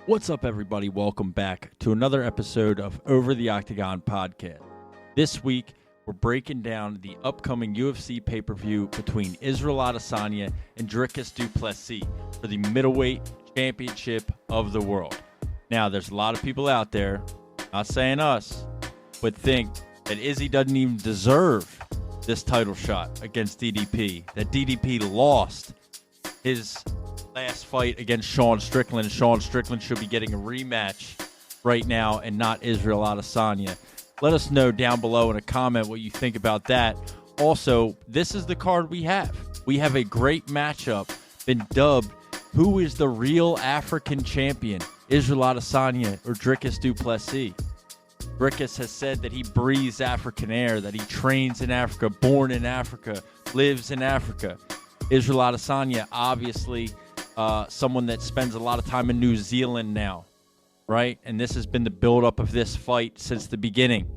What's up, everybody? Welcome back to another episode of Over the Octagon podcast. This week, we're breaking down the upcoming UFC pay-per-view between Israel Adesanya and Dricus du Plessis for the middleweight championship of the world. Now, there's a lot of people out there, not saying us, but think that Izzy doesn't even deserve this title shot against DDP, that DDP lost his last fight against Sean Strickland. Sean Strickland should be getting a rematch right now and not Israel Adesanya. Let us know down below in a comment what you think about that. Also, this is the card we have. We have a great matchup, been dubbed who is the real African champion, Israel Adesanya or Dricus du Plessis. Dricus has said that he breathes African air, that he trains in Africa, born in Africa, lives in Africa. Israel Adesanya, obviously, someone that spends a lot of time in New Zealand now, right? And this has been the buildup of this fight since the beginning.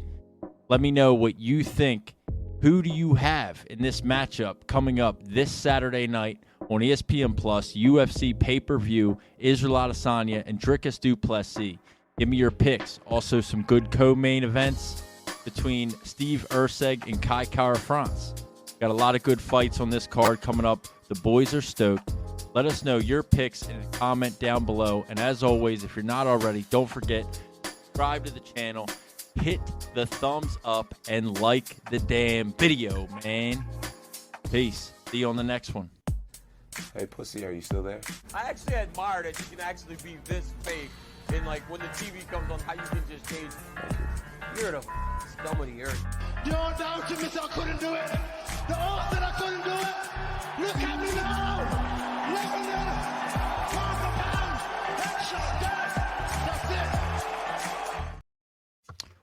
Let me know what you think. Who do you have in this matchup coming up this Saturday night on ESPN Plus, UFC pay-per-view, Israel Adesanya and Dricus du Plessis? Give me your picks. Also, some good co-main events between Steve Erceg and Kai Kara-France. Got a lot of good fights on this card coming up. The boys are stoked. Let us know your picks in a comment down below. And as always, if you're not already, don't forget, subscribe to the channel, hit the thumbs up, and like the damn video, man. Peace. See you on the next one. Hey, pussy, are you still there? I actually admire that you can actually be this fake. And like when the TV comes on, how you can just change. You're the scum of the earth. The old down to me, so I couldn't do it. The old said I couldn't do it. Look at me now.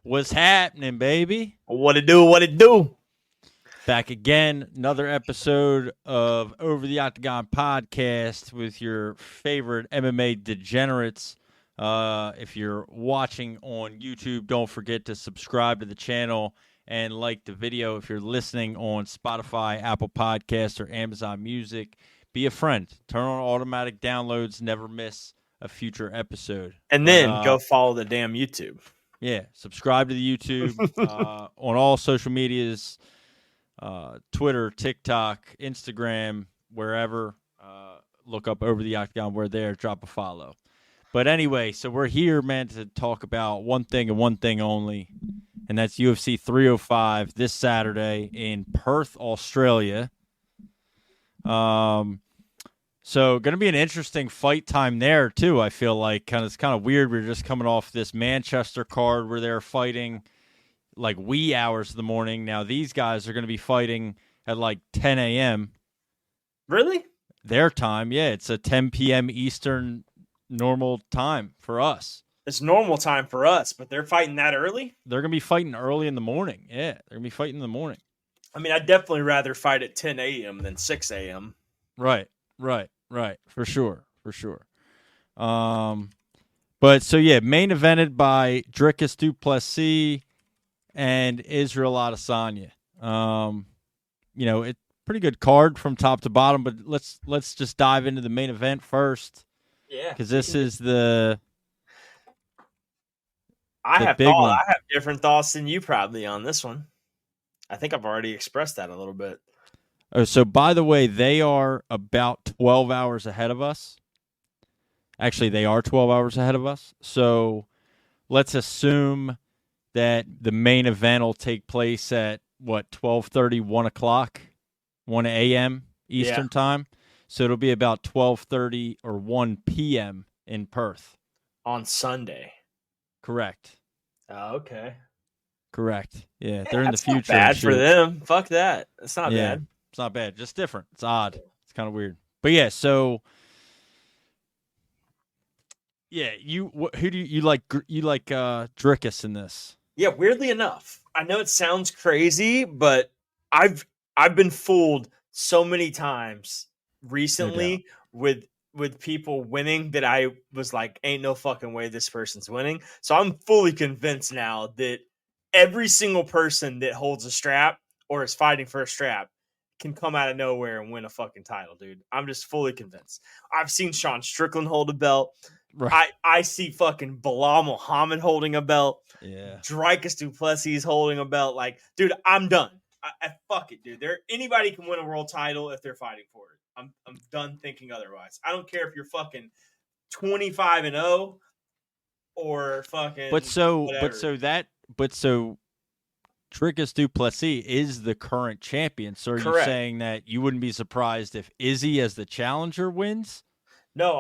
What's happening, baby? What it do? What it do? Back again, another episode of Over the Octagon podcast with your favorite MMA degenerates. If you're watching on YouTube, don't forget to subscribe to the channel and like the video. If you're listening on Spotify, Apple Podcasts, or Amazon Music, be a friend. Turn on automatic downloads. Never miss a future episode. And then go follow the damn YouTube. Yeah, subscribe to the YouTube on all social medias, Twitter, TikTok, Instagram, wherever. Look up Over the Octagon. We're there. Drop a follow. But anyway, so we're here, man, to talk about one thing and one thing only, and that's UFC 305 this Saturday in Perth, Australia. So going to be an interesting fight time there too. I feel like it's kind of weird. We're just coming off this Manchester card where they're fighting like wee hours of the morning. Now these guys are going to be fighting at like 10 a.m. Really? Their time. Yeah, it's a 10 p.m. Eastern normal time for us. It's normal time for us, but they're fighting that early? They're going to be fighting early in the morning. Yeah, they're going to be fighting in the morning. I mean, I'd definitely rather fight at 10 a.m. than 6 a.m. Right. For sure. But so, yeah, main evented by Dricus du Plessis and Israel Adesanya. It's pretty good card from top to bottom, but let's just dive into the main event first. Yeah. Because this is the I have big one. I have different thoughts than you probably on this one. I think I've already expressed that a little bit. Oh, so by the way, they are about 12 hours ahead of us. Actually, they are 12 hours ahead of us. So let's assume that the main event will take place at, 12:30, 1 o'clock, 1 a.m. Eastern time. So it'll be about 12:30 or 1 p.m. in Perth. On Sunday. Correct. Oh, okay. Correct. Yeah, they're in the future. Not bad for them. Fuck that. It's not bad. It's not bad. Just different. It's odd. It's kind of weird. But yeah, so yeah, who do you like? You like Dricus in this? Yeah, weirdly enough, I know it sounds crazy, but I've been fooled so many times recently with people winning that I was like, ain't no fucking way this person's winning. So I'm fully convinced now that every single person that holds a strap or is fighting for a strap can come out of nowhere and win a fucking title, dude. I'm just fully convinced. I've seen Sean Strickland hold a belt. Right. I see fucking Bilal Muhammad holding a belt. Yeah. Dricus du Plessis holding a belt. Like, dude, I'm done. Fuck it, dude. Anybody can win a world title if they're fighting for it. I'm done thinking otherwise. I don't care if you're fucking 25-0 or fucking whatever. Dricus du Plessis is the current champion. So are you Correct. saying that you wouldn't be surprised if Izzy as the challenger wins? No.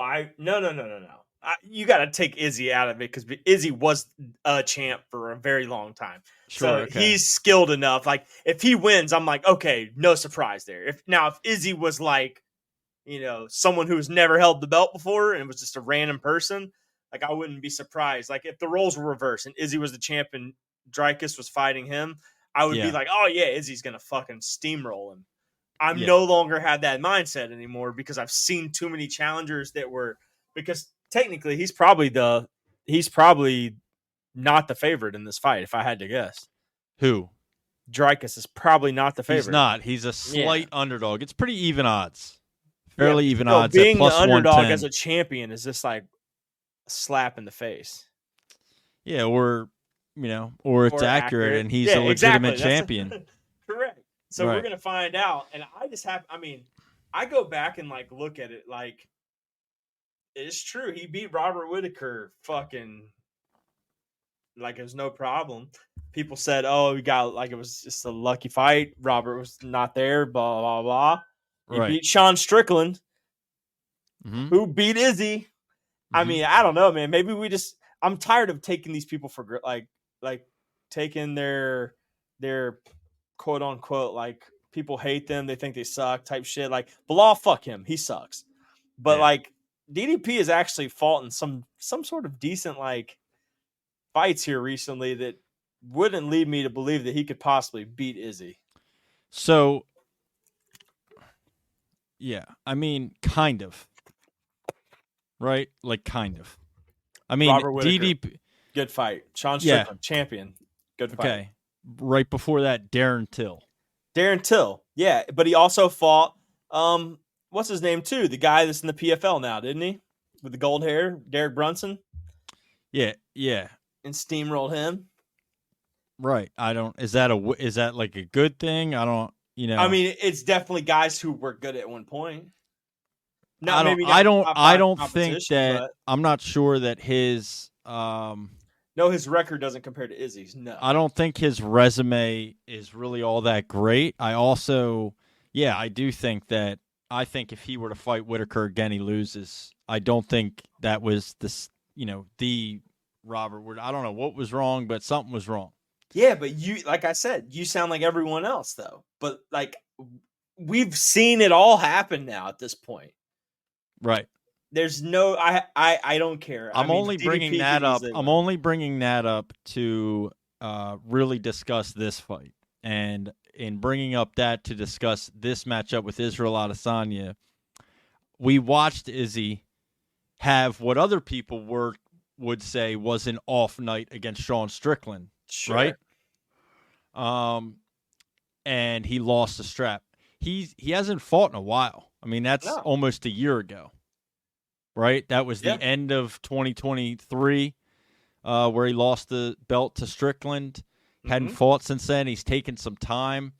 You got to take Izzy out of it because Izzy was a champ for a very long time. Sure, So okay. he's skilled enough. Like, if he wins, I'm like, okay, no surprise there. If Izzy was like, someone who's never held the belt before and was just a random person, like, I wouldn't be surprised. Like, if the roles were reversed and Izzy was the champ and Dricus was fighting him, I would be like, oh yeah, Izzy's gonna fucking steamroll him. I'm no longer had that mindset anymore because I've seen too many challengers because technically he's probably not the favorite in this fight, if I had to guess. Who? Dricus is probably not the favorite. He's not. He's a slight underdog. It's pretty even odds. Fairly even odds. Being at plus the underdog 110. as a champion is just like a slap in the face. Yeah, or it's accurate and he's a legitimate champion. Correct. So we're going to find out. And I go back and like look at it like it's true. He beat Robert Whittaker fucking like it was no problem. People said, oh, we got like it was just a lucky fight. Robert was not there, blah, blah, blah. He beat Sean Strickland, who beat Izzy. I mean, I don't know, man. Maybe I'm tired of taking these people for like taking their quote unquote, like people hate them. They think they suck type shit. Like Bilal, fuck him. He sucks. But like DDP has actually fought in some sort of decent like fights here recently that wouldn't lead me to believe that he could possibly beat Izzy. So, yeah, I mean, kind of. Right? Like, kind of. I mean, DDP. Good fight. Sean Strickland, champion. Good fight. Okay. Right before that, Darren Till. Yeah. But he also fought, what's his name, too? The guy that's in the PFL now, didn't he? With the gold hair, Derek Brunson. Yeah. And steamrolled him. Right. Is that like a good thing? I don't, I mean, it's definitely guys who were good at one point. No, I don't think that. but I'm not sure that his. No, his record doesn't compare to Izzy's. No, I don't think his resume is really all that great. I also, I do think that. I think if he were to fight Whittaker again, he loses. I don't think that was the Robert Wood. I don't know what was wrong, but something was wrong. Yeah, but you, like I said, you sound like everyone else, though. But like, we've seen it all happen now at this point. Right. There's no, I don't care. I'm only bringing that up to really discuss this fight, and in bringing up that to discuss this matchup with Israel Adesanya, we watched Izzy have what other people would say was an off night against Sean Strickland, right? And he lost the strap. He hasn't fought in a while. I mean, that's almost a year ago, right? That was the end of 2023, where he lost the belt to Strickland. Hadn't fought since then. He's taken some time,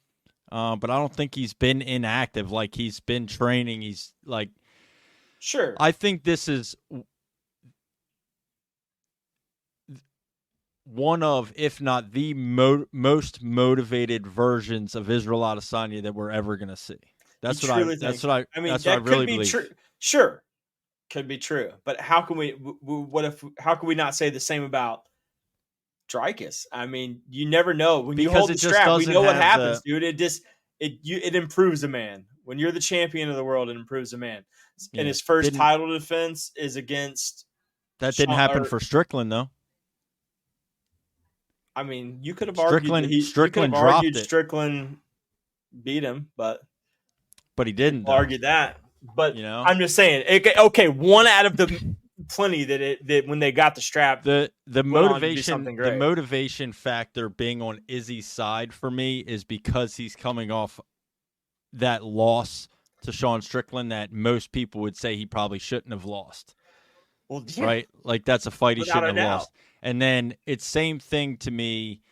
but I don't think he's been inactive. Like, he's been training. He's like, sure. I think this is one of, if not the most motivated versions of Israel Adesanya that we're ever going to see. That's what I really believe. True. Sure, could be true. But how can how can we not say the same about Dricus? I mean, you never know. When you hold the strap, we know what happens, dude. It improves a man. When you're the champion of the world, it improves a man. And his first title defense is against. That didn't happen for Strickland, though. I mean, you could have Strickland argued it. Strickland beat him, but he didn't argue that. But I'm just saying, okay, one out of the plenty that when they got the strap, the motivation factor being on Izzy's side for me is because he's coming off that loss to Sean Strickland that most people would say he probably shouldn't have lost. Well, yeah, right? Like that's a fight he without shouldn't a have doubt. lost. And then it's same thing to me.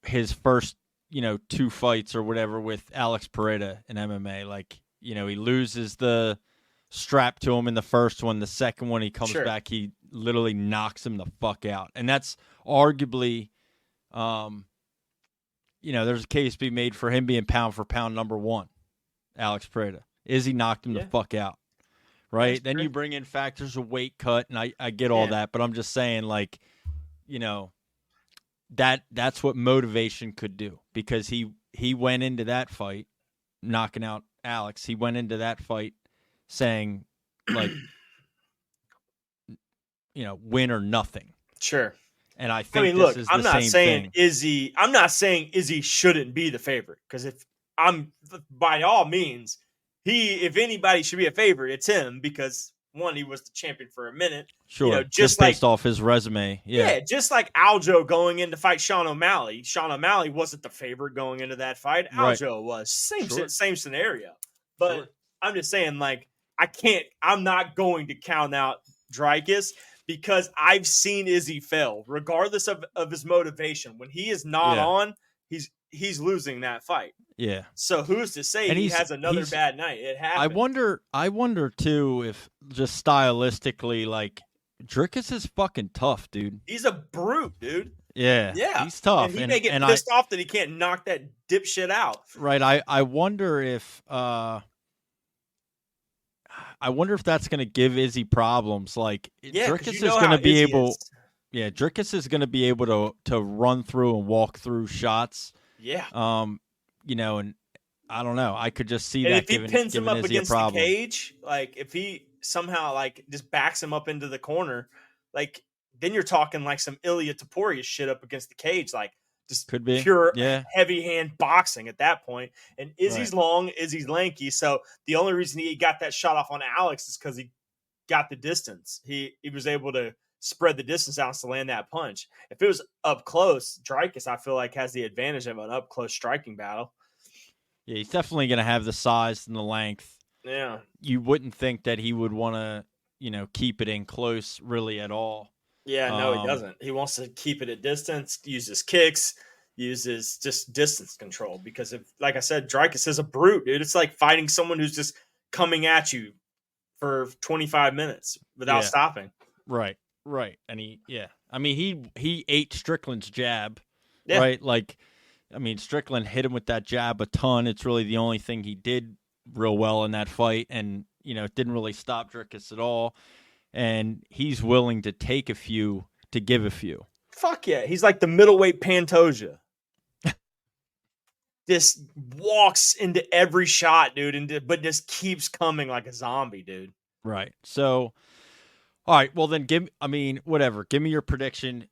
His first, 2 fights or whatever with Alex Pereira in MMA, like, he loses the strap to him in the first one. The second one, he comes back, he literally knocks him the fuck out. And that's arguably, there's a case to be made for him being pound for pound number 1, Alex Pereira. Izzy knocked him the fuck out, right? Then you bring in factors of weight cut, and I get all that, but I'm just saying, like, that's what motivation could do, because he went into that fight knocking out Alex. He went into that fight saying, like, win or nothing. Sure. And I think look, this is I'm the not same saying thing. I'm not saying Izzy shouldn't be the favorite, because by all means, if anybody should be a favorite, it's him, because one, he was the champion for a minute. Sure, just based off his resume. Yeah, just like Aljo going in to fight Sean O'Malley. Sean O'Malley wasn't the favorite going into that fight. Aljo was. Same scenario. But I'm just saying, like, I'm not going to count out Dricus, because I've seen Izzy fail, regardless of his motivation. When he is not on, he's losing that fight. Yeah. So who's to say he has another bad night? It happens. I wonder too if just stylistically, like, Dricus is fucking tough, dude. He's a brute, dude. Yeah. He's tough. And he may get pissed off that he can't knock that dipshit out. Right. I wonder if that's going to give Izzy problems. Like, Dricus is going to be able. Yeah, Dricus is going to be able to run through and walk through shots. Yeah. And I don't know. I could just see and that if he giving, pins him up Izzy against a problem. the cage, like if he somehow like just backs him up into the corner, like then you're talking like some Ilya Taporia shit up against the cage, like just could be pure heavy hand boxing at that point. And Izzy's long, Izzy's lanky, so the only reason he got that shot off on Alex is because he got the distance. He was able to spread the distance out to land that punch. If it was up close, Dricus, I feel like, has the advantage of an up close striking battle. Yeah, he's definitely going to have the size and the length. Yeah. You wouldn't think that he would want to, keep it in close really at all. Yeah, no, he doesn't. He wants to keep it at distance, uses kicks, uses just distance control, because like I said, Dricus is a brute, dude. It's like fighting someone who's just coming at you for 25 minutes without stopping. Right. And he ate Strickland's jab, right? Like, Strickland hit him with that jab a ton. It's really the only thing he did real well in that fight. And, it didn't really stop Dricus at all. And he's willing to take a few to give a few. Fuck yeah. He's like the middleweight Pantoja. Just walks into every shot, dude, but just keeps coming like a zombie, dude. Right. So, all right, well then whatever. Give me your prediction.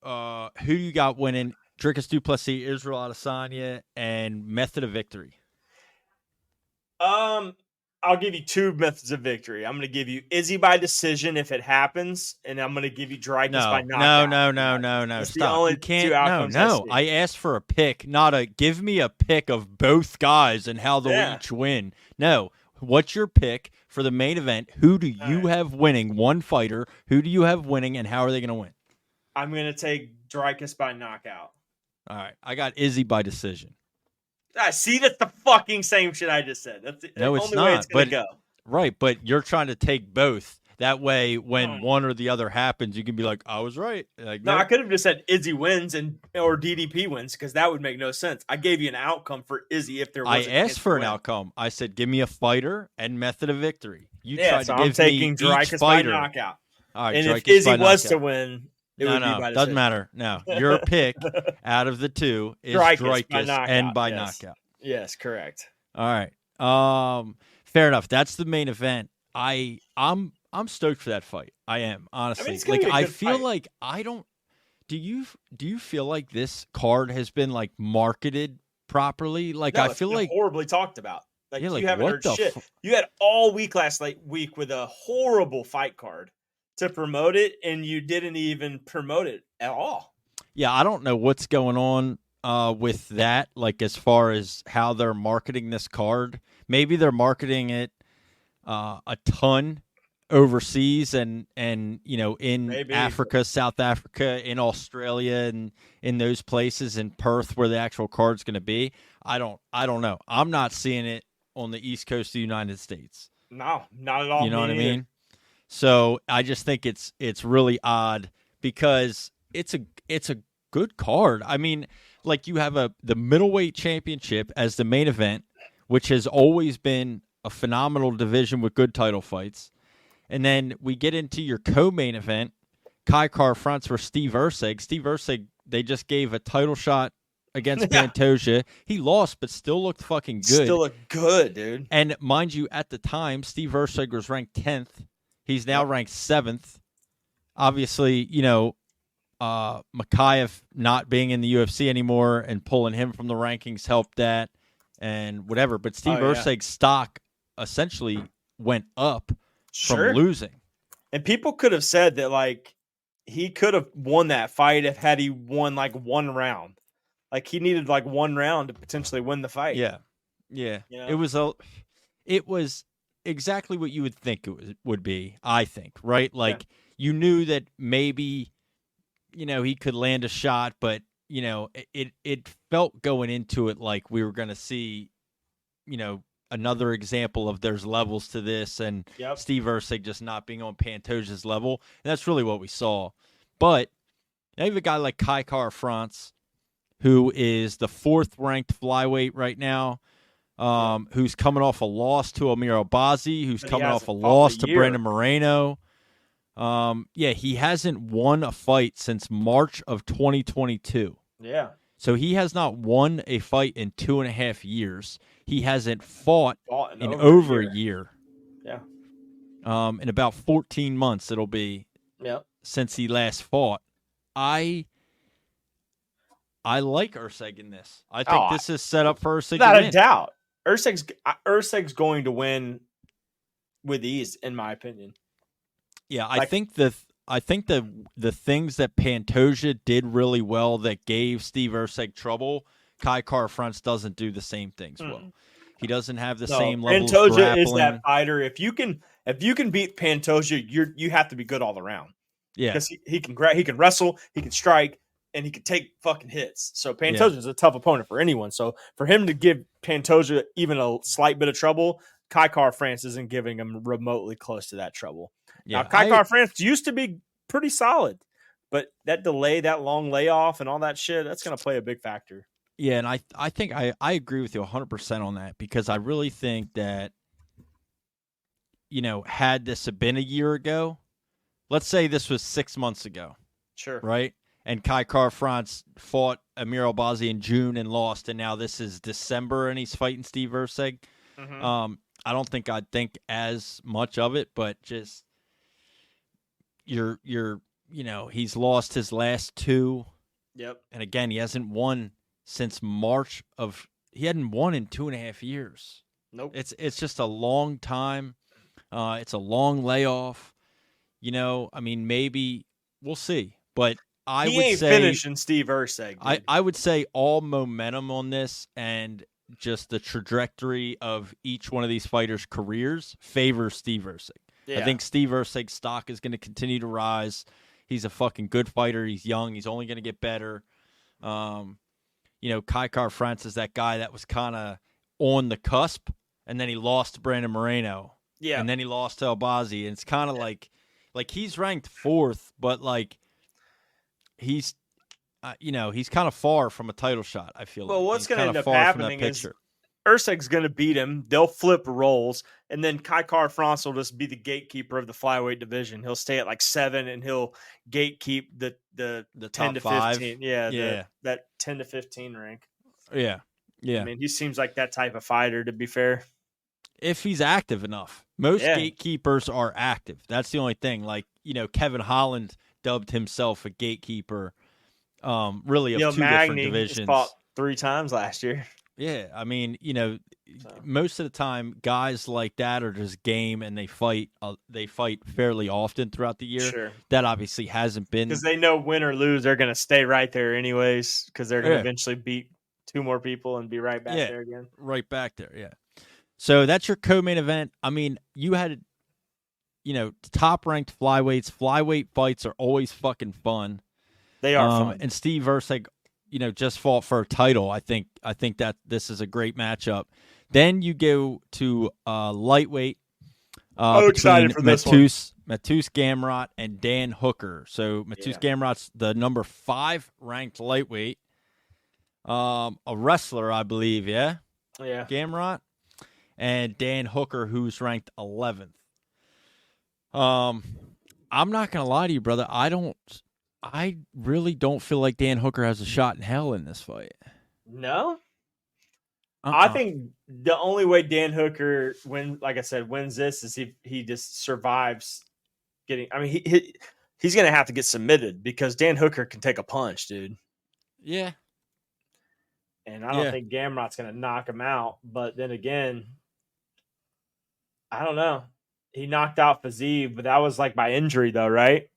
Who you got winning? Dricus du Plessis, Israel Adesanya, and method of victory. I'll give you 2 methods of victory. I'm going to give you Izzy by decision if it happens, and I'm going to give you Dricus by knockout. No. That's Stop. the only you can't. 2 outcomes I asked for a pick, not a give me a pick of both guys and how they'll each win. No. What's your pick for the main event? Who do you have winning? One fighter. Who do you have winning, and how are they going to win? I'm going to take Dricus by knockout. All right. I got Izzy by decision. See, that's the fucking same shit I just said. That's the only way it's going to go. Right, but you're trying to take both. That way, when one or the other happens, you can be like, I was right. Like, no, I could have just said Izzy wins or DDP wins, because that would make no sense. I gave you an outcome for Izzy if there was. I asked for an outcome. I said, give me a fighter and method of victory. You tried to I'm give taking me Dricus each fighter. by knockout. All right, and Dricus if Izzy was knockout. to win, it would be by decision. Doesn't matter. No, your pick out of the 2 is Dricus and by knockout. Yes, correct. All right. Fair enough. That's the main event. I'm stoked for that fight. I am, honestly. I feel fight. like I don't. Do you feel like this card has been like marketed properly? Like, no, I feel like horribly talked about. Like, you haven't what heard the shit. You had all week last week with a horrible fight card to promote it, and you didn't even promote it at all. Yeah, I don't know what's going on with that, like as far as how they're marketing this card. Maybe they're marketing it a ton overseas and in Maybe. Africa, South Africa, in Australia, and in those places, in Perth where the actual card's going to be. I don't know. I'm not seeing it on the East Coast of the United States. No, not at all. You know Me what I neither. mean? So I just think it's really odd because it's a good card. I mean, like you have the middleweight championship as the main event, which has always been a phenomenal division with good title fights. And then we get into your co-main event, Kai Kara-France versus Steve Erceg. Steve Erceg, they just gave a title shot against Pantoja. He lost, but still looked fucking good. Still look good, dude. And mind you, at the time, Steve Erceg was ranked 10th. He's now ranked 7th. Obviously, Makayev not being in the UFC anymore and pulling him from the rankings helped that and whatever. But Steve Erceg's stock essentially went up from losing. And people could have said that, like, he could have won that fight had he won, like, one round. Like, he needed, like, one round to potentially win the fight. Yeah. Yeah. You know? It was exactly what you would think it would be, I think, right? Like, you knew that maybe, he could land a shot, but, it felt going into it like we were going to see, another example of there's levels to this and Steve Erceg just not being on Pantoja's level. And that's really what we saw. But you have a guy like Kai Kara-France, who is the 4th-ranked flyweight right now, who's coming off a loss to Amir Albazi, who's coming off a loss to Brandon Moreno. He hasn't won a fight since March of 2022. Yeah. So he has not won a fight in 2.5 years. He hasn't fought in over a year. Yeah. In about 14 months it'll be since he last fought. I like Erceg in this. I think this is set up for Erceg. Not a doubt. Erceg's going to win with ease, in my opinion. Yeah, I think the things that Pantoja did really well that gave Steve Erceg trouble, Kai Kara-France doesn't do the same things well. He doesn't have the same level of grappling. Pantoja is that fighter. If you can beat Pantoja, you have to be good all around. Yeah, because he can wrestle, he can strike, and he can take fucking hits. So Pantoja is a tough opponent for anyone. So for him to give Pantoja even a slight bit of trouble, Kai Kara-France isn't giving him remotely close to that trouble. Yeah, now, Kai Kara-France used to be pretty solid, but that delay, that long layoff, and all that shit, that's going to play a big factor. Yeah, and I think I agree with you 100% on that because I really think that, had this been a year ago, let's say this was 6 months ago. Sure. Right? And Kai Kara-France fought Amir Albazi in June and lost, and now this is December and he's fighting Steve Erceg. Mm-hmm. I don't think I'd think as much of it, but just he's lost his last 2. Yep. And again, he hasn't won since March of he hadn't won in 2.5 years. Nope. It's just a long time. It's a long layoff. Maybe we'll see. But I he would ain't say finishing Steve Erceg. I would say all momentum on this and just the trajectory of each one of these fighters' careers favors Steve Erceg. Yeah. I think Steve Erceg's stock is going to continue to rise. He's a fucking good fighter. He's young. He's only going to get better. Kai Kara-France is that guy that was kind of on the cusp, and then he lost to Brandon Moreno. Yeah. And then he lost to Albazi. And it's kind of like he's ranked 4th, but he's he's kind of far from a title shot, I feel like. Well, what's going to end up happening is Erceg's going to beat him. They'll flip roles, and then Kai Kara-France will just be the gatekeeper of the flyweight division. He'll stay at 7, and he'll gatekeep the 10 to 15. Yeah. That 10 to 15 rank. Yeah. Yeah. I mean, he seems like that type of fighter, to be fair. If he's active enough. Most gatekeepers are active. That's the only thing. Kevin Holland dubbed himself a gatekeeper, really of 2 different divisions. Fought 3 times last year. Yeah, I mean, most of the time, guys like that are just game, and they fight fairly often throughout the year. Sure. That obviously hasn't been because they know win or lose, they're going to stay right there anyways. Because they're going to eventually beat 2 more people and be right back there again. Right back there, yeah. So that's your co-main event. I mean, you had top-ranked flyweights. Flyweight fights are always fucking fun. They are fun. And Steve Erceg, just fought for a title. I think that this is a great matchup. Then you go to lightweight. Excited for this one. Mateusz Gamrot and Dan Hooker. So Mateusz Gamrot's the number 5 ranked lightweight. A wrestler, I believe, yeah? Yeah. Gamrot. And Dan Hooker, who's ranked 11th. I'm not going to lie to you, brother. I really don't feel like Dan Hooker has a shot in hell in this fight. No? I think the only way Dan Hooker wins this is if he just survives getting. I mean, he's going to have to get submitted because Dan Hooker can take a punch, dude. Yeah. And I don't think Gamrot's going to knock him out. But then again, I don't know. He knocked out Fiziev, but that was like by injury, though, right?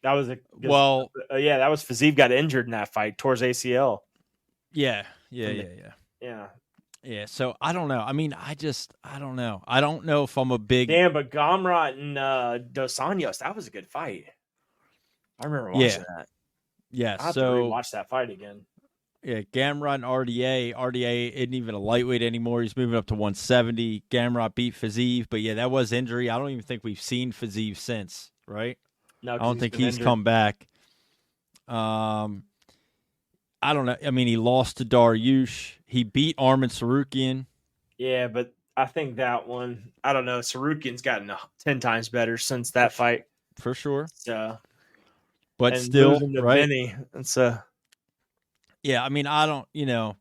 That was that was Fiziev got injured in that fight, tore his ACL. Yeah. So I don't know. I mean, I don't know. I don't know if I'm a big. Damn, but Gamrot and Dos Anjos, that was a good fight. I remember watching that. Yeah. I have to watch that fight again. Yeah, Gamrot and RDA. RDA isn't even a lightweight anymore. He's moving up to 170. Gamrot beat Fiziev, but yeah, that was injury. I don't even think we've seen Fiziev since, right? No, I don't think he's come back. I don't know. I mean, he lost to Dariush. He beat Arman Sarukian. Yeah, but I think that one, I don't know. Sarukian's gotten 10 times better since that fight. For sure. So, but still, right? Vinny, yeah, I mean, I don't, and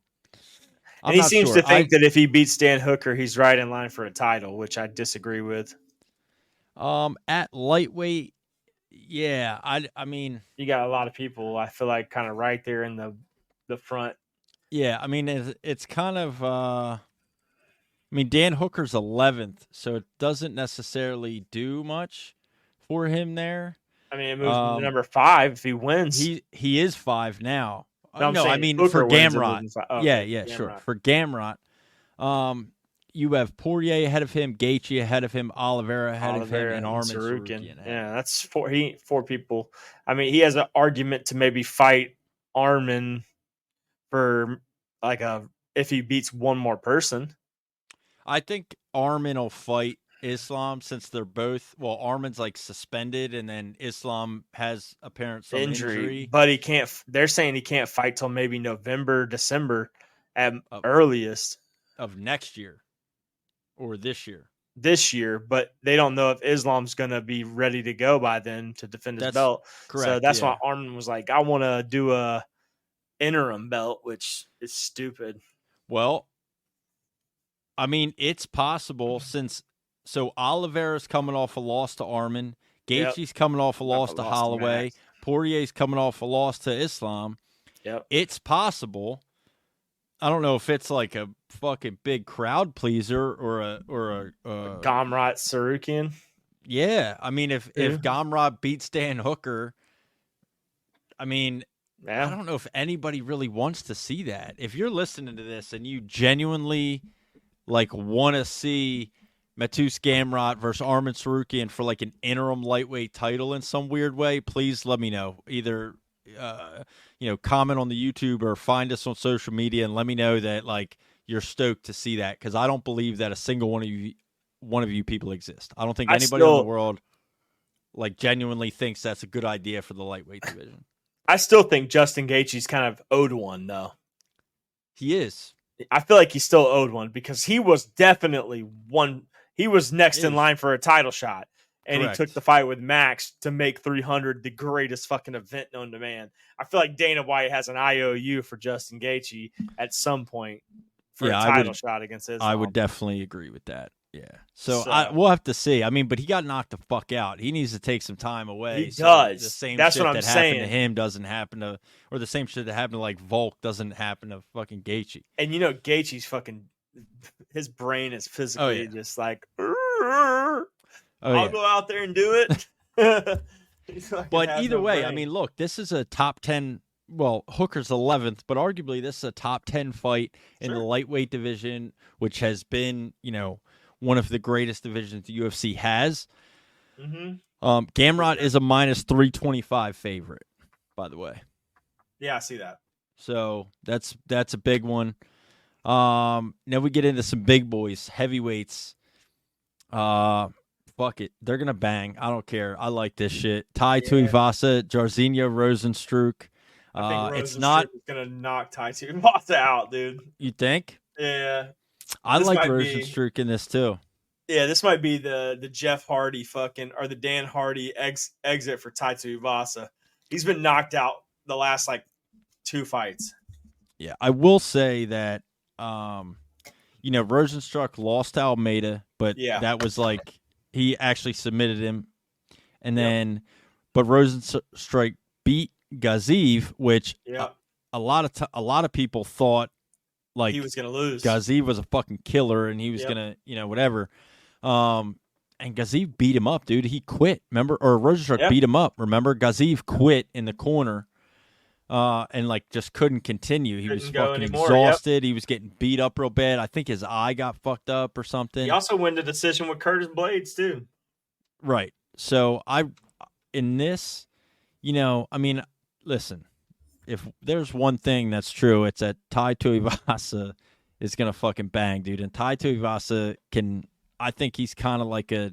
he seems to think that if he beats Dan Hooker, he's right in line for a title, which I disagree with. At lightweight, yeah, I mean, you got a lot of people, I feel like, kind of right there in the front. Yeah, I mean, it's kind of, Dan Hooker's 11th, so it doesn't necessarily do much for him there. I mean, it moves to number 5 if he wins. He is 5 now. No, I mean, Hooker for Gamrot. Okay, Gamrot. Sure. For Gamrot, you have Poirier ahead of him, Gaethje ahead of him, Oliveira ahead of him, and Arman Sarukian. Yeah, that's 4 people. I mean, he has an argument to maybe fight Arman for if he beats one more person. I think Arman will fight Islam since they're both. Well, Arman's suspended, and then Islam has apparent some injury. But he can't. They're saying he can't fight till maybe November, December, at earliest of next year or this year. This year, but they don't know if Islam's going to be ready to go by then to defend his belt. Correct. So that's why Arman was like, "I want to do a interim belt," which is stupid. Well, I mean, it's possible since. So Oliveira's coming off a loss to Arman. Gaethje's coming off a loss to Holloway. Poirier's coming off a loss to Islam. Yep. It's possible. I don't know if it's like a fucking big crowd pleaser or a Gamrot Sarukian. Yeah, I mean, if Gamrot beats Dan Hooker, I mean, I don't know if anybody really wants to see that. If you're listening to this and you genuinely want to see Mateusz Gamrot versus Arman Sarukian for an interim lightweight title in some weird way, please let me know. Either comment on the YouTube or find us on social media and let me know that you're stoked to see that, because I don't believe that a single one of you people exist. I don't think anybody in the world genuinely thinks that's a good idea for the lightweight division. I still think Justin Gaethje's kind of owed one, though. He is. I feel like he's still owed one because he was definitely one. He was next in line for a title shot, and Correct. He took the fight with Max to make 300 the greatest fucking event known to man. I feel like Dana White has an IOU for Justin Gaethje at some point for a title shot against Islam. I would definitely agree with that. Yeah. So we'll have to see. I mean, but he got knocked the fuck out. He needs to take some time away. He does. The same That's shit what I'm that saying. happened to him doesn't happen to, or the same shit that happened to Volk doesn't happen to fucking Gaethje. And Gaethje's fucking, his brain is physically just I'll go out there and do it. But either way, I mean, look, this is a top 10. Well, Hooker's 11th, but arguably this is a top 10 fight in the lightweight division, which has been, one of the greatest divisions the UFC has. Gamrot is a minus 325 favorite, by the way. Yeah, I see that. So that's a big one. Now we get into some big boys, heavyweights. Fuck it. They're going to bang. I don't care. I like this shit. Tai Tuivasa, Jairzinho Rozenstruik. I think It's not is going to knock Tai Tuivasa out, dude. You think? Yeah. I like Rozenstruik in this too. Yeah, this might be the Jeff Hardy or the Dan Hardy exit for Tai Tuivasa. He's been knocked out the last 2 fights. Yeah, I will say that Rozenstruik lost to Almeida, but that was he actually submitted him. And then but Rozenstruik beat Gaziv, which a lot of people thought he was going to lose. Gaziv was a fucking killer and he was going to, whatever. And Gaziv beat him up, dude. He quit, remember? Or Rozenstruik beat him up, remember? Gaziv quit in the corner and just couldn't continue. He was fucking exhausted. He was getting beat up real bad. I think his eye got fucked up or something. He also won the decision with Curtis Blades, too. Right. So in this, listen, if there's one thing that's true, it's that Tai Tuivasa is going to fucking bang, dude. And Tai Tuivasa I think he's kind of like a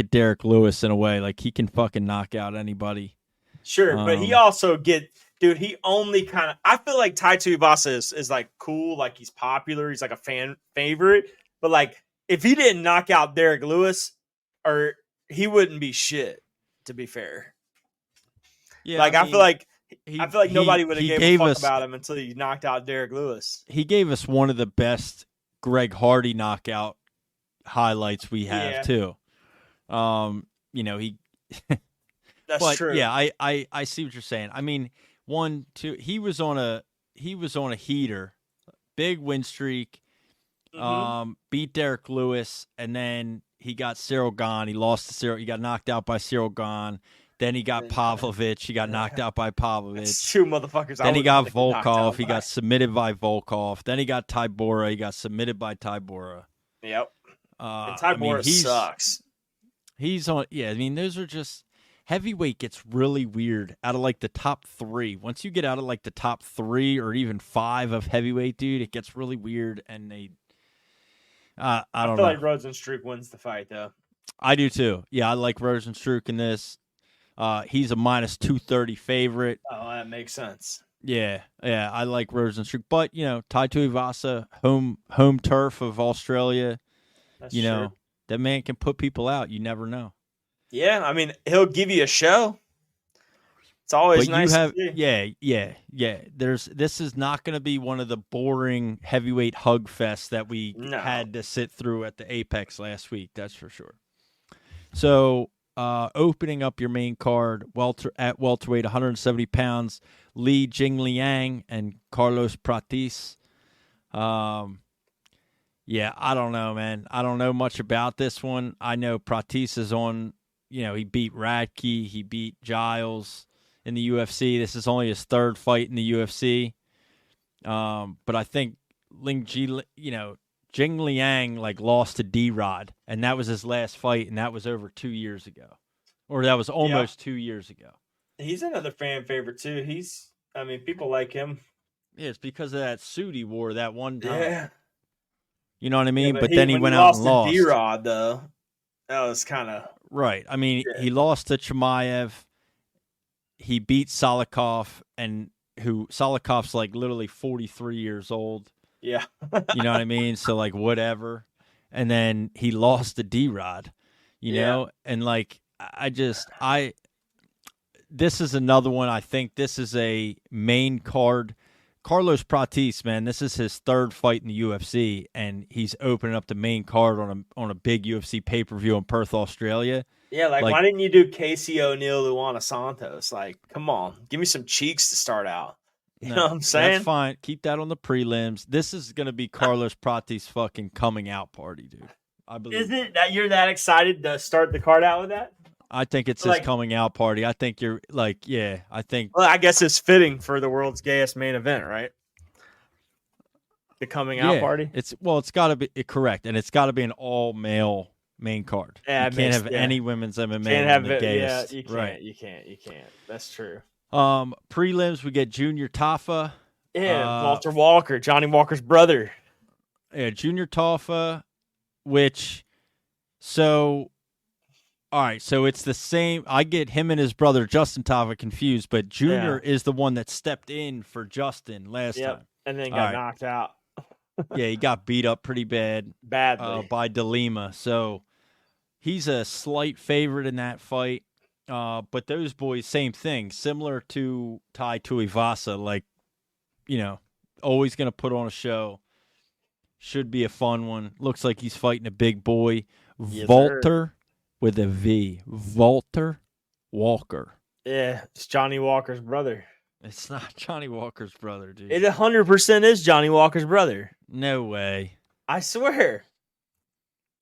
Derek Lewis in a way. He can fucking knock out anybody. Sure, but he also he only I feel like Tai Tuivasa is cool, he's popular, he's a fan favorite. But if he didn't knock out Derek Lewis, he wouldn't be shit, to be fair. Yeah, I feel like nobody would have gave a fuck about him until he knocked out Derek Lewis. He gave us one of the best Greg Hardy knockout highlights we have too. He That's true. Yeah, I see what you're saying. I mean, 1, 2, he was on a heater, big win streak, beat Derek Lewis, and then he got Cyril Gane. He lost to Cyril. He got knocked out by Cyril Gane. Then he got Pavlovich. He got knocked out by Pavlovich. That's two motherfuckers. Then he got Volkov. He got submitted by Volkov. Then he got Tybura. He got submitted by Tybura. Yep. And Tybura sucks. He's on. Yeah, I mean, those are just heavyweight gets really weird out of the top 3. Once you get out of the top 3 or even 5 of heavyweight, dude, it gets really weird. And I don't know. I feel like Rozenstruik wins the fight, though. I do too. Yeah, I like Rozenstruik in this. He's a minus 230 favorite. Oh, that makes sense. Yeah, I like Rozenstruik, but Tai Tuivasa, home turf of Australia. That's true. That man can put people out. You never know. Yeah, I mean, he'll give you a show. It's always nice to see. Yeah. This is not going to be one of the boring heavyweight hug fests that we had to sit through at the Apex last week. That's for sure. So, opening up your main card, at welterweight, 170 pounds, Li Jingliang and Carlos Pratis. Yeah, I don't know, man. I don't know much about this one. I know Pratis is on, he beat Radke, he beat Giles in the UFC. This is only his 3rd fight in the UFC. But I think Jingliang lost to D-Rod, and that was his last fight, and that was over 2 years ago. Or that was almost 2 years ago. He's another fan favorite, too. People like him. Yeah, it's because of that suit he wore that one time. Yeah. You know what I mean? But then he went out and lost. To D-Rod, though, that was kind of... Right. I mean, he lost to Chimaev. He beat Salikov, and Salikov's literally 43 years old. Yeah. You know what I mean? So, whatever. And then he lost to D-Rod, know? And, this is another one. I think this is a main card. Carlos Pratis, man, this is his 3rd fight in the UFC, and he's opening up the main card on a big UFC pay-per-view in Perth, Australia. Yeah, why didn't you do Casey O'Neill, Luana Santos? Come on, give me some cheeks to start out. You know what I'm saying? That's fine. Keep that on the prelims. This is going to be Carlos Pratis' fucking coming out party, dude. I believe. Is it that you're that excited to start the card out with that? I think it's his coming out party. I think you're I think. Well, I guess it's fitting for the world's gayest main event, right? The coming out party. It's got to be correct, and it's got to be an all male main card. Yeah, you can't have any women's MMA can't on have the it. Yeah, dais. you can't. Right. You can't. That's true. Prelims, we get Junior Tafa. Yeah, Walter Walker, Johnny Walker's brother. Yeah, Junior Tafa, all right, so it's the same. I get him and his brother Justin Tafa confused, but Junior is the one that stepped in for Justin last time. And then got knocked out. Yeah, he got beat up pretty badly by DeLima. So he's a slight favorite in that fight. But those boys, same thing, similar to Tai Tuivasa, like, always going to put on a show. Should be a fun one. Looks like he's fighting a big boy. Yes, Walter with a V. Walter Walker. Yeah, it's Johnny Walker's brother. It's not Johnny Walker's brother, dude. It 100% is Johnny Walker's brother. No way. I swear.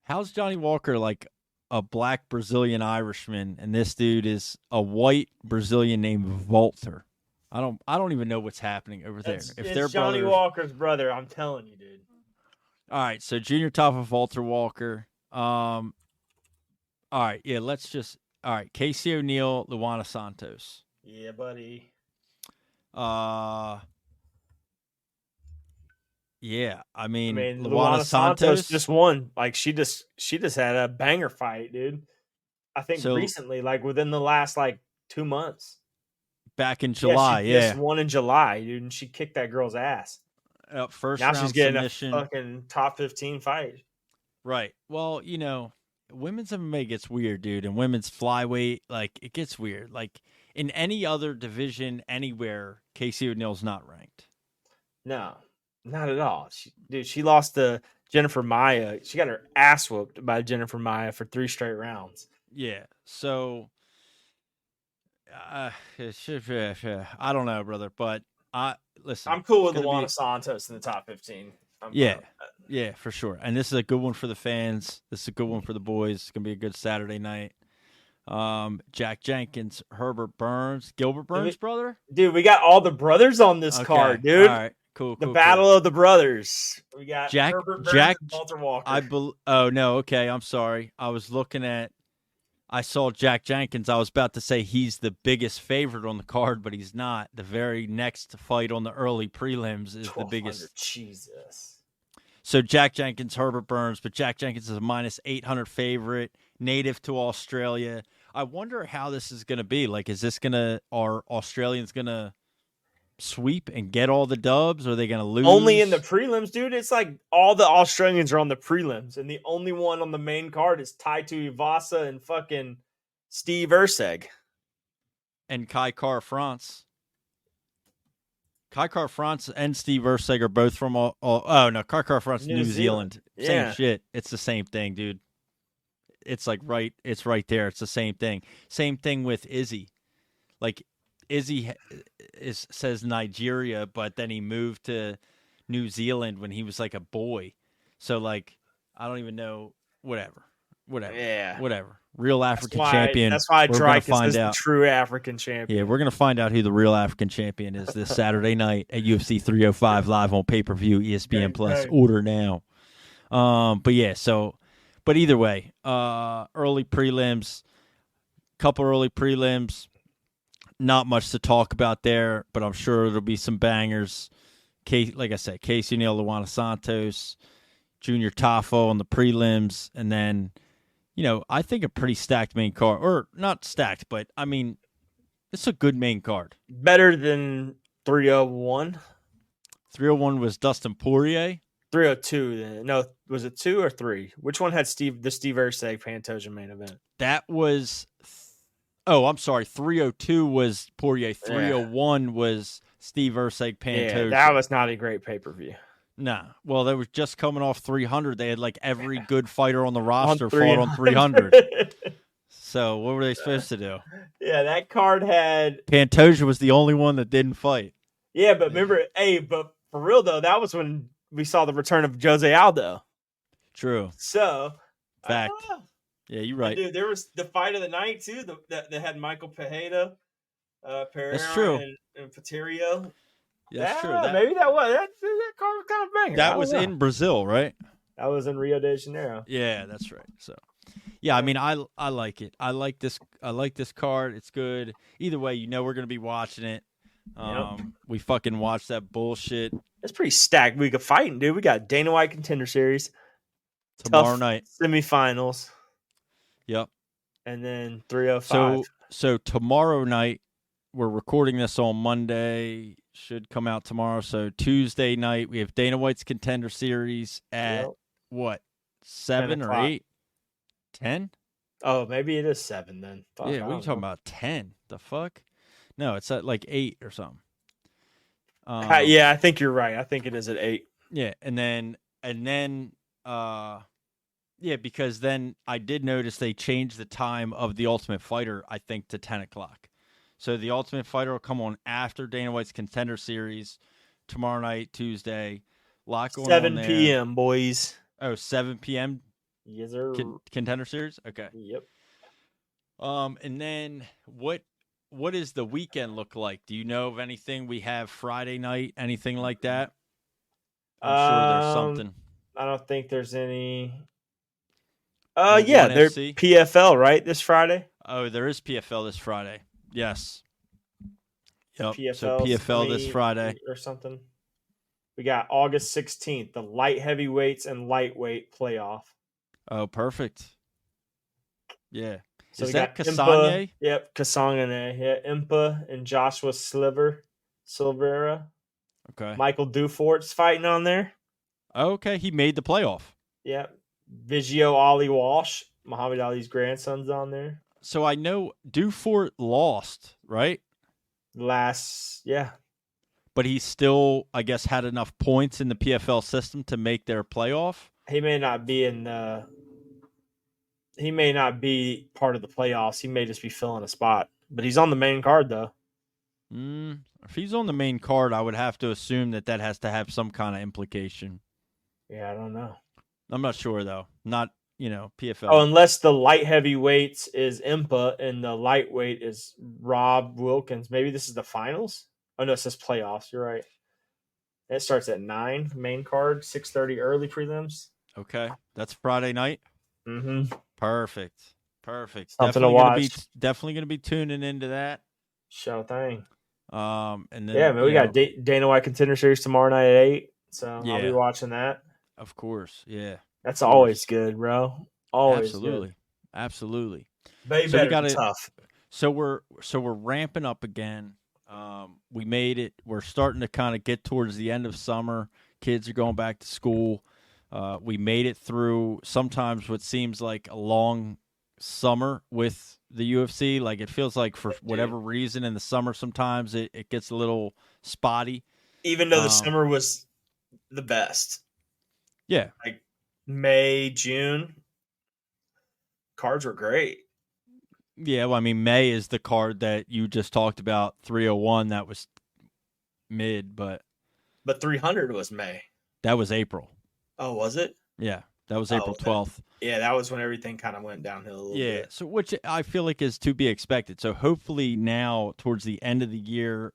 How's Johnny Walker like a black Brazilian Irishman, and this dude is a white Brazilian named Walter? I don't even know what's happening over there. If they're Johnny Walker's brother, I'm telling you, dude. All right, so Junior Tafa, Walter Walker. All right, yeah, Casey O'Neill, Luana Santos. Yeah, buddy. Yeah, I mean Luana Santos just won. Like she just had a banger fight, dude. I think recently, like within the last 2 months. Back in July, she just won in July, dude, and she kicked that girl's ass. First now round she's getting submission. a fucking top 15 fight. Right. Well, women's MMA gets weird, dude, and women's flyweight, it gets weird. Like in any other division, anywhere, Casey O'Neill's not ranked. No, not at all. She lost to Jennifer Maia. She got her ass whooped by Jennifer Maia for 3 straight rounds. Yeah. So, I don't know, brother, but listen. I'm cool with Luana Santos in the top 15. Yeah, for sure. And this is a good one for the fans. This is a good one for the boys. It's gonna be a good Saturday night. Jack Jenkins, Herbert Burns, Gilbert Burns' brother. Dude, we got all the brothers on this card, dude. All right, cool. The battle of the brothers. We got Herbert Burns and Walter Walker. Oh no, okay. I'm sorry. I saw Jack Jenkins. I was about to say he's the biggest favorite on the card, but he's not. The very next fight on the early prelims is the biggest. Jesus. So Jack Jenkins, Herbert Burns, but Jack Jenkins is a minus 800 favorite, native to Australia. I wonder how this is going to be. Like, are Australians going to sweep and get all the dubs? Or are they going to lose? Only in the prelims, dude. It's like all the Australians are on the prelims, and the only one on the main card is Tai Tuivasa and fucking Steve Erceg. And Kai Kara France. Kai Kara France and Steve Erceg are both from Kai Kara France, New Zealand. Yeah. Same shit. It's the same thing, dude. It's it's right there. It's the same thing. Same thing with Izzy. Like, Izzy says Nigeria, but then he moved to New Zealand when he was like a boy. So I don't even know. Whatever. Yeah. Whatever. Real African champion. That's why Dreykus is the true African champion. Yeah, we're gonna find out who the real African champion is this Saturday night at UFC 305 live on pay-per-view, ESPN Plus. Order now. But either way, early prelims, couple early prelims. Not much to talk about there, but I'm sure there'll be some bangers. Like I said, Casey O'Neill, Luana Santos, Junior Tafa on the prelims, and then, I think a pretty stacked main card. Or not stacked, but, I mean, it's a good main card. Better than 301? 301 was Dustin Poirier. 302 then. No, was it 2 or 3? Which one had the Steve Erceg Pantoja main event? That was... Oh, I'm sorry. 302 was Poirier. 301 was Steve Erceg Pantoja. Yeah, that was not a great pay-per-view. Nah. Well, they were just coming off 300. They had every good fighter on the roster fought on 300. So what were they supposed to do? Yeah, that card had... Pantoja was the only one that didn't fight. Yeah, but remember, but for real, though, that was when we saw the return of Jose Aldo. True. So... Fact. Yeah, you're right. Dude, there was the fight of the night, too, that had Michael Pereira, That's true. and Paterio. That's true. Maybe that card was kind of banging. That was in Brazil, right? That was in Rio de Janeiro. Yeah, that's right. So, Yeah, I mean, I like it. I like this card. It's good. Either way, we're gonna be watching it. Yep. We fucking watched that bullshit It's pretty stacked. We got fighting, dude. We got Dana White Contender Series, tomorrow tough night. semifinals, Yep. and then 305. So tomorrow night, we're recording this on Monday. Should come out tomorrow. So Tuesday night, we have Dana White's Contender Series at Yep. what, 7 or o'clock. 8? 10? Oh, maybe it is 7 then. Fuck, Yeah, I what are you don't talking know. about? 10? The fuck? No, it's at like 8 or something. Yeah, I think you're right. I think it is at 8. Yeah, and then yeah, because then I did notice they changed the time of the Ultimate Fighter, I think, to 10 o'clock. So the Ultimate Fighter will come on after Dana White's Contender Series tomorrow night, Tuesday. Lot going 7 on there. p.m., boys. Oh, 7 p.m. Yes, sir. Contender Series? Okay. Yep. And then what does the weekend look like? Do you know of anything we have Friday night? Anything like that? I'm sure there's something. I don't think there's any. Well, Yeah, ONE they're FC? PFL, right? This Friday? Oh, there is PFL this Friday. Yes. Yep. PFL, So PFL this Friday. or something. We got August 16th, the light heavyweights and lightweight playoff. Oh, perfect. Yeah. So Is we that got Kasanye? Impa, yep, Kasanye. Yeah, Impa and Joshua Silveira. Okay. Michael Dufort's fighting on there. Okay, he made the playoff. Yep. Vigio Ali Walsh, Muhammad Ali's grandson's on there. So I know Dufort lost, right? Yeah. But he still, I guess, had enough points in the PFL system to make their playoff. He may not be part of the playoffs. He may just be filling a spot. But he's on the main card, though. If he's on the main card, I would have to assume that has to have some kind of implication. Yeah, I don't know. I'm not sure, though. Not, PFL. Oh, unless the light heavyweights is Impa and the lightweight is Rob Wilkins. Maybe this is the finals? Oh, no, it says playoffs. You're right. It starts at 9, main card, 6:30 early prelims. Okay. That's Friday night? Mm-hmm. Perfect. Something to watch. Definitely going to be tuning into that. Show thing. And then, Yeah, man, we got Dana White Contender Series tomorrow night at 8. So I'll be Yeah. watching that. Of course. Yeah. That's always good, bro. Always good. Absolutely. But So we better be gotta- tough. So we're ramping up again. We made it. We're starting to kind of get towards the end of summer. Kids are going back to school. We made it through sometimes what seems like a long summer with the UFC. Like it feels like for whatever reason in the summer sometimes it gets a little spotty. Even though the summer was the best. Yeah. Like May, June, cards were great. Yeah, well, I mean, May is the card that you just talked about, 301. That was mid, but 300 was May. that was April. Oh, was it? Yeah, that was April 12th. Yeah, that was when everything kind of went downhill a little bit. So which I feel like is to be expected. So hopefully now towards the end of the year,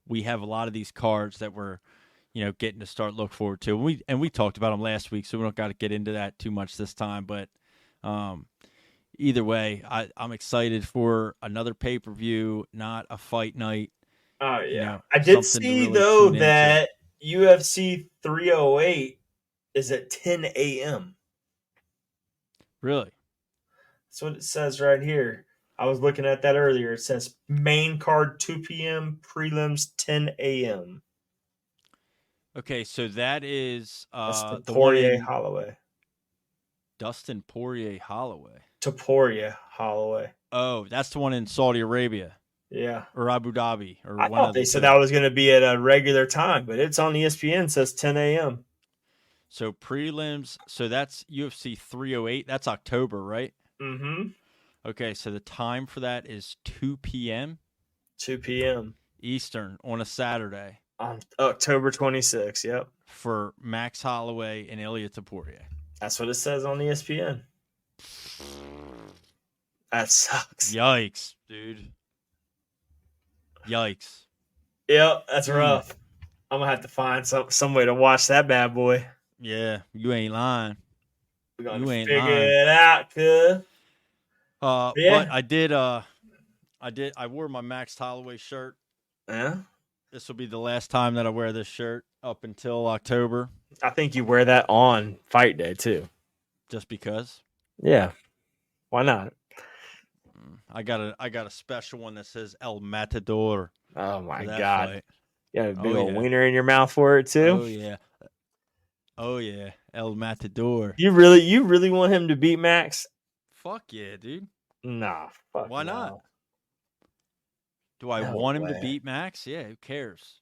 we have a lot of these cards that we're, getting to start look forward to. We talked about them last week, so we don't got to get into that too much this time. But either way, I'm excited for another pay-per-view, not a fight night. Oh, yeah. I did something to see, really though, tune into. that UFC 308 is at 10 a.m. Really? That's what it says right here. I was looking at that earlier. It says main card 2 p.m., prelims 10 a.m. Okay, so that is Dustin the Poirier one in Holloway. Dustin Poirier Holloway. Topuria Holloway. Oh, that's the one in Saudi Arabia Yeah. or Abu Dhabi or I one thought of they the said two. that was going to be at a regular time, but it's on ESPN. It says 10 a.m. So prelims, so that's UFC 308. That's October, right? Mm-hmm. Okay, so the time for that is 2 p.m. 2 p.m. Eastern on a Saturday on October 26th. Yep. for Max Holloway and Ilya Topuria. That's what it says on ESPN. That sucks. Yikes, dude. Yikes. Yep, that's rough. I'm going to have to find some way to watch that bad boy. Yeah, you ain't lying. We're gonna You ain't figure lying. it out, cuz. Yeah. But I wore my Max Holloway shirt. Yeah. This will be the last time that I wear this shirt up until October, I think you wear that on fight day too. just because. Yeah. Why not? I got a special one that says El Matador. Oh my for that god. fight. You have a big Oh, old yeah. wiener in your mouth for it too. Oh yeah, El Matador. You really want him to beat Max? Fuck yeah, dude. Nah, fuck. Why no. not? Do I No want him to way. beat Max? Yeah, who cares?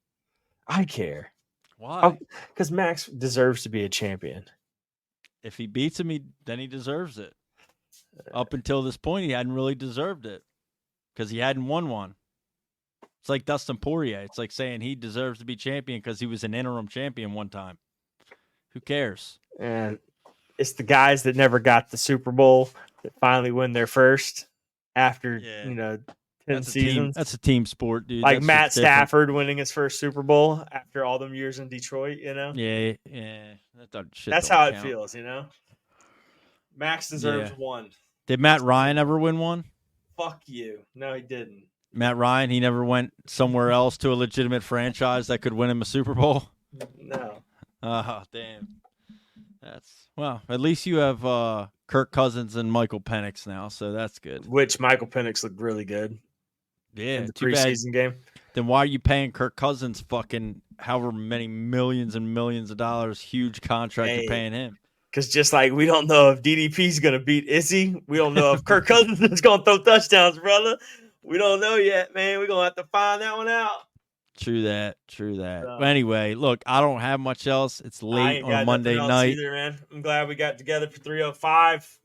I care. Why? Because Max deserves to be a champion. If he beats him, then he deserves it. Up until this point, he hadn't really deserved it because he hadn't won one. It's like Dustin Poirier. It's like saying he deserves to be champion because he was an interim champion one time. Who cares? And it's the guys that never got the Super Bowl that finally win their first after 10 seasons. That's a team sport, dude. Like That's Matt just different. Stafford winning his first Super Bowl after all them years in Detroit, Yeah. That's how it feels, Max deserves one. Did Matt Ryan ever win one? Fuck you. No, he didn't. Matt Ryan, he never went somewhere else to a legitimate franchise that could win him a Super Bowl? No. Oh, damn. At least you have Kirk Cousins and Michael Penix now, so that's good. Which Michael Penix looked really good Yeah, in the too bad. preseason game. Then why are you paying Kirk Cousins fucking however many millions and millions of dollars, huge contract you're paying him? Because just like we don't know if DDP's going to beat Izzy, we don't know if Kirk Cousins is going to throw touchdowns, brother. We don't know yet, man. We're going to have to find that one out. True that. So, Anyway, look, I don't have much else. It's late on a Monday night. Either, man. I'm glad we got together for 305.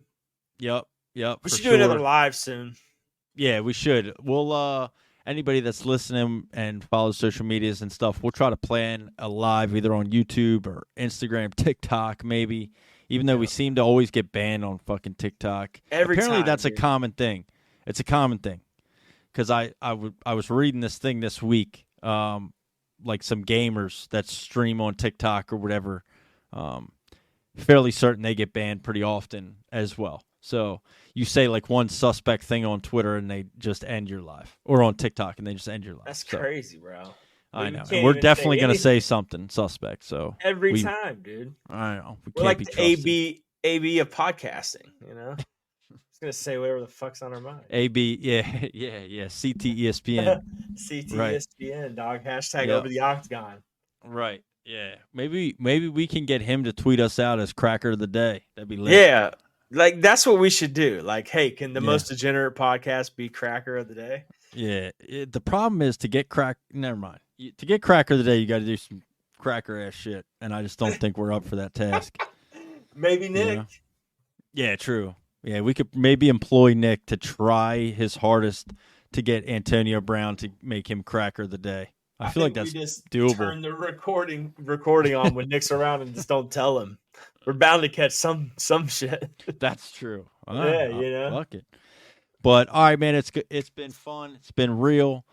Yep. We should do another live soon. Yeah, we should. We'll anybody that's listening and follows social medias and stuff, we'll try to plan a live either on YouTube or Instagram, TikTok, maybe. Even though we seem to always get banned on fucking TikTok. Apparently that's a common thing. It's a common thing. Because I was reading this thing this week, like some gamers that stream on TikTok or whatever, fairly certain they get banned pretty often as well. So you say like one suspect thing on Twitter and they just end your life, or on TikTok and they just end your life. That's crazy, bro. I know. And we're definitely going to say something suspect. So every time, dude. I know. We're like the AB of podcasting, Just gonna say whatever the fuck's on our mind. AB, yeah. CT ESPN. CT ESPN, dog. Hashtag over the octagon. Right. Yeah. Maybe we can get him to tweet us out as Cracker of the Day. That'd be lit. Yeah. Like that's what we should do. Like, hey, can the most degenerate podcast be Cracker of the Day? Yeah. The problem is to get never mind. To get Cracker of the Day, you got to do some cracker ass shit, and I just don't think we're up for that task. Maybe Nick. Yeah, true. Yeah, we could maybe employ Nick to try his hardest to get Antonio Brown to make him Cracker of the Day. I feel like that's just doable. Turn the recording on when Nick's around and just don't tell him. We're bound to catch some shit. That's true. Yeah, Fuck it. But all right, man, it's been fun. It's been real.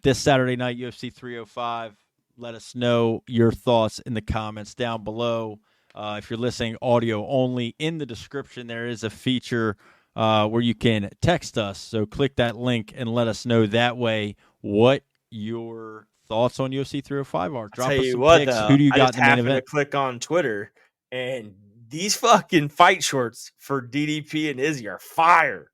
This Saturday night, UFC 305. Let us know your thoughts in the comments down below. If you're listening audio only, in the description there is a feature where you can text us. So click that link and let us know that way what your thoughts on UFC 305 are. Drop us some picks. Who do you got in the main event? To click on Twitter, and these fucking fight shorts for DDP and Izzy are fire.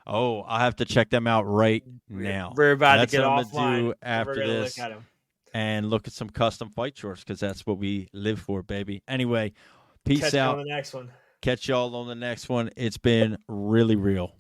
Oh, I have to check them out right now. We're about to get offline. Do after this. Look at them. And look at some custom fight shorts because that's what we live for, baby. Anyway, peace out. Catch you on the next one. Catch y'all on the next one. It's been really real.